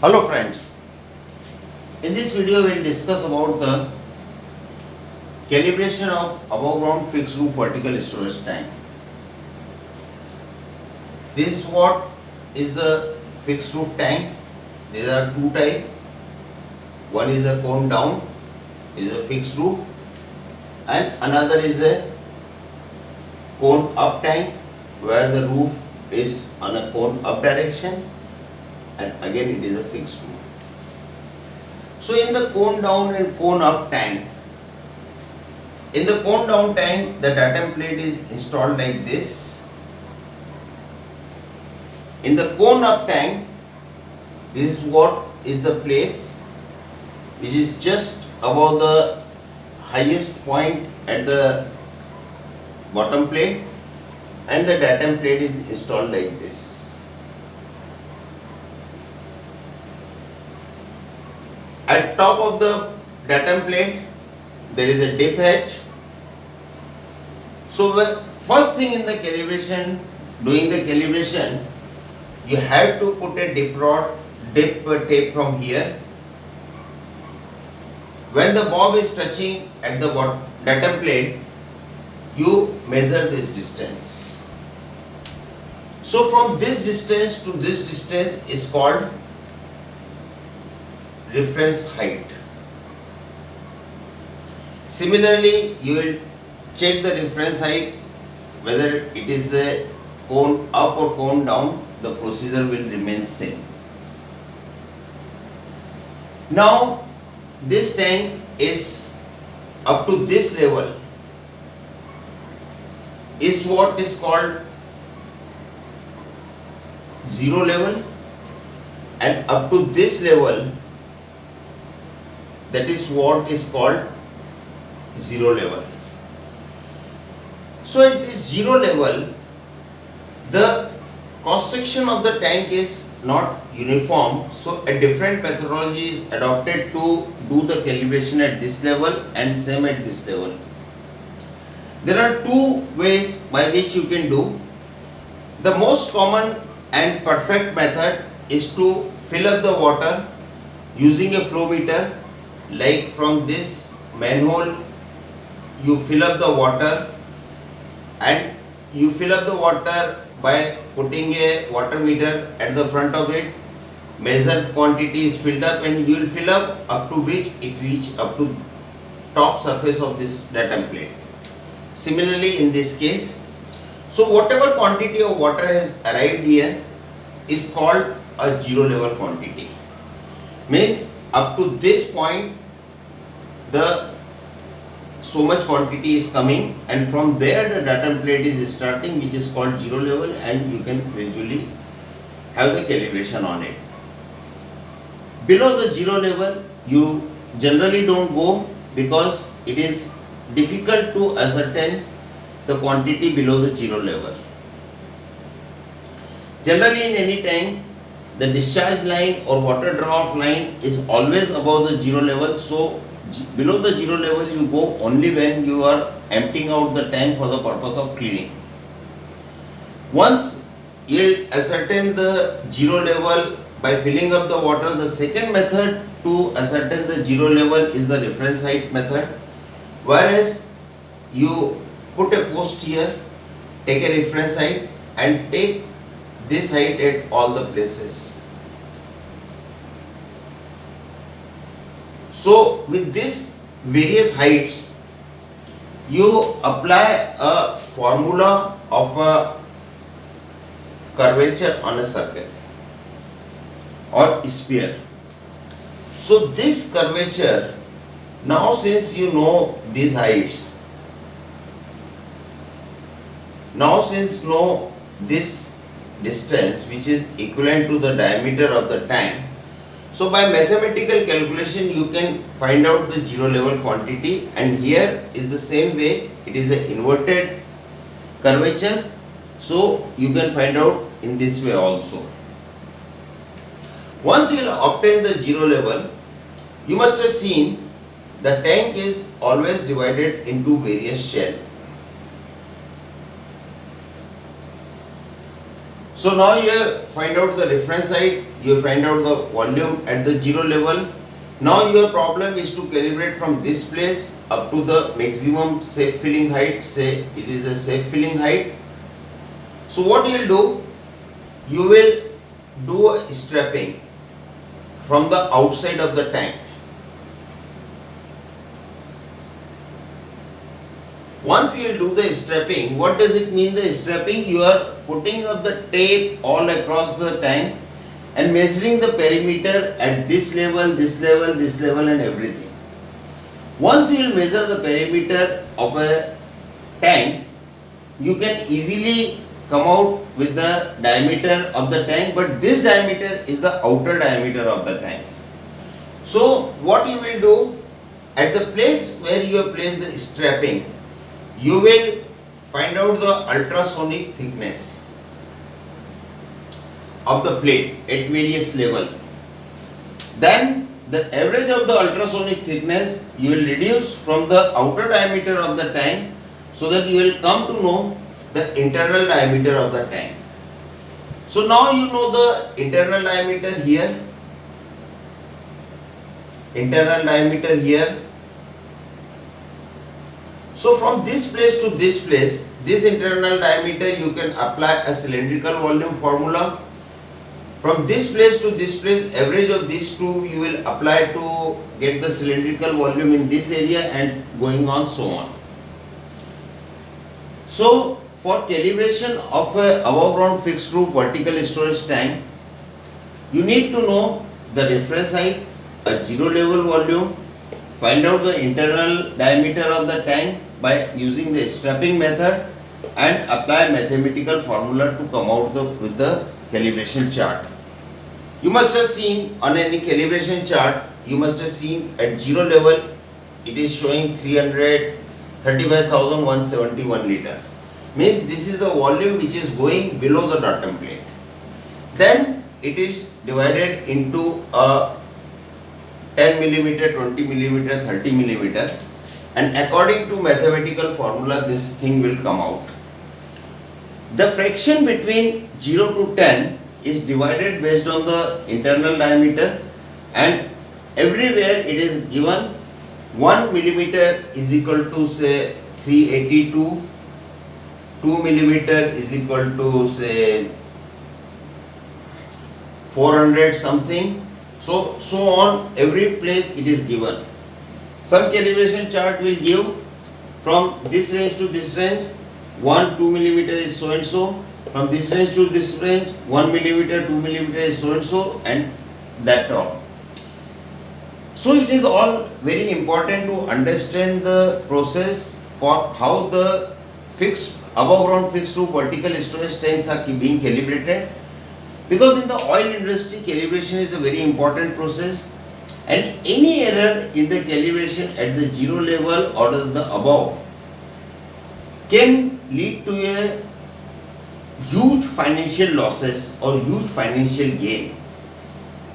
Hello friends, in this video we will discuss about the calibration of above ground fixed roof vertical storage tank. This is what is the fixed roof tank. There are two types. One is a cone down, is a fixed roof, and another is a cone up tank where the roof is on a cone up direction, and again it is a fixed roof. So in the cone down and cone up tank, in the cone down tank the datum plate is installed like this. In the cone up tank, this is what is the place which is just above the highest point at the bottom plate, and the datum plate is installed like this. At top of the datum plate there is a dip edge. So first thing in the calibration, doing the calibration, you have to put a dip tape from here. When the bob is touching at the datum plate, you measure this distance. So from this distance to this distance is called reference height. Similarly, you will check the reference height whether it is a cone up or cone down, the procedure will remain same. Now this tank is up to this level is what is called zero level, and up to this level, that is what is called zero level. So at this zero level, the cross section of the tank is not uniform, so a different methodology is adopted to do the calibration at this level and same at this level. There are two ways by which you can do. The most common and perfect method is to fill up the water using a flow meter. Like from this manhole, you fill up the water, and you fill up the water by putting a water meter at the front of it. Measured quantity is filled up, and you will fill up to which it reach up to top surface of this datum plate. Similarly in this case, so whatever quantity of water has arrived here is called a zero level quantity. Means up to this point the so much quantity is coming, and from there the datum plate is starting, which is called zero level, and you can gradually have the calibration on it. Below the zero level you generally don't go because it is difficult to ascertain the quantity below the zero level. Generally in any tank, the discharge line or water draw off line is always above the zero level, so below the zero level you go only when you are emptying out the tank for the purpose of cleaning. Once you ascertain the zero level by filling up the water, the second method to ascertain the zero level is the reference height method, whereas you put a post here, take a reference height and take this height at all the places. So with this various heights, you apply a formula of a curvature on a circle or sphere. So this curvature, now since you know these heights, now since you know this distance which is equivalent to the diameter of the tank, so by mathematical calculation you can find out the zero level quantity, and here is the same way, it is an inverted curvature, so you can find out in this way also. Once you will obtain the zero level, you must have seen the tank is always divided into various shells. So now you find out the reference height you find out the volume at the zero level. Now your problem is to calibrate from this place up to the maximum safe filling height. Say it is a safe filling height. So what you will do, you will do a strapping from the outside of the tank. Once you will do the strapping, what does it mean the strapping? You are putting up the tape all across the tank and measuring the perimeter at this level, this level, this level and everything. Once you will measure the perimeter of a tank, you can easily come out with the diameter of the tank, but this diameter is the outer diameter of the tank. So what you will do, at the place where you have placed the strapping, you will find out the ultrasonic thickness of the plate at various level. Then the average of the ultrasonic thickness you will reduce from the outer diameter of the tank, so that you will come to know the internal diameter of the tank. So now you know the internal diameter here, internal diameter here. So from this place to this place, this internal diameter you can apply a cylindrical volume formula. From this place to this place, average of these two you will apply to get the cylindrical volume in this area and going on so on. So for calibration of a above ground fixed roof vertical storage tank, you need to know the reference height, a zero level volume, find out the internal diameter of the tank by using the strapping method, and apply mathematical formula to come out with the calibration chart. You must have seen on any calibration chart, you must have seen at zero level it is showing 335,171 liter. Means this is the volume which is going below the bottom plate. Then it is divided into a 10 millimeter, 20 millimeter, 30 millimeter, and according to mathematical formula this thing will come out. The fraction between 0 to 10 is divided based on the internal diameter, and everywhere it is given 1 millimeter is equal to say 382, 2 millimeter is equal to say 400 something. So on, every place it is given. Some calibration chart will give from this range to this range, 1-2 millimeter is so and so. From this range to this range, 1 millimeter, 2 millimeter is so and so, and that all. So it is all very important to understand the process for how the fixed above ground fixed roof vertical storage tanks are being calibrated, because in the oil industry calibration is a very important process, and any error in the calibration at the zero level or the above can lead to a huge financial losses or huge financial gain,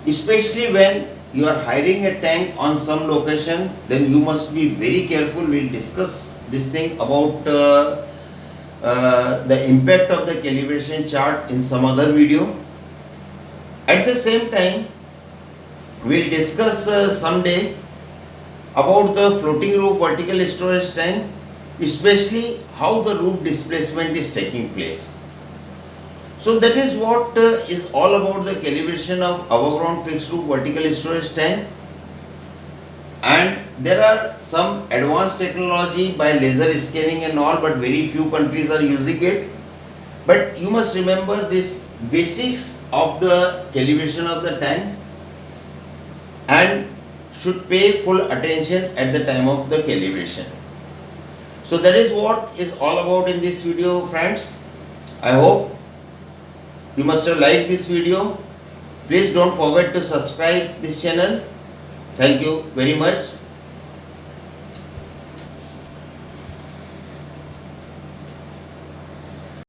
especially when you are hiring a tank on some location. Then you must be very careful. We'll discuss this thing about the impact of the calibration chart in some other video. At the same time, we'll discuss someday about the floating roof vertical storage tank, especially how the roof displacement is taking place. So that is what is all about the calibration of above ground fixed roof vertical storage tank. And there are some advanced technology by laser scanning and all, but very few countries are using it. But you must remember this basics of the calibration of the tank and should pay full attention at the time of the calibration. So that is what is all about in this video, friends. I hope you must have liked this video. Please don't forget to subscribe this channel. Thank you very much.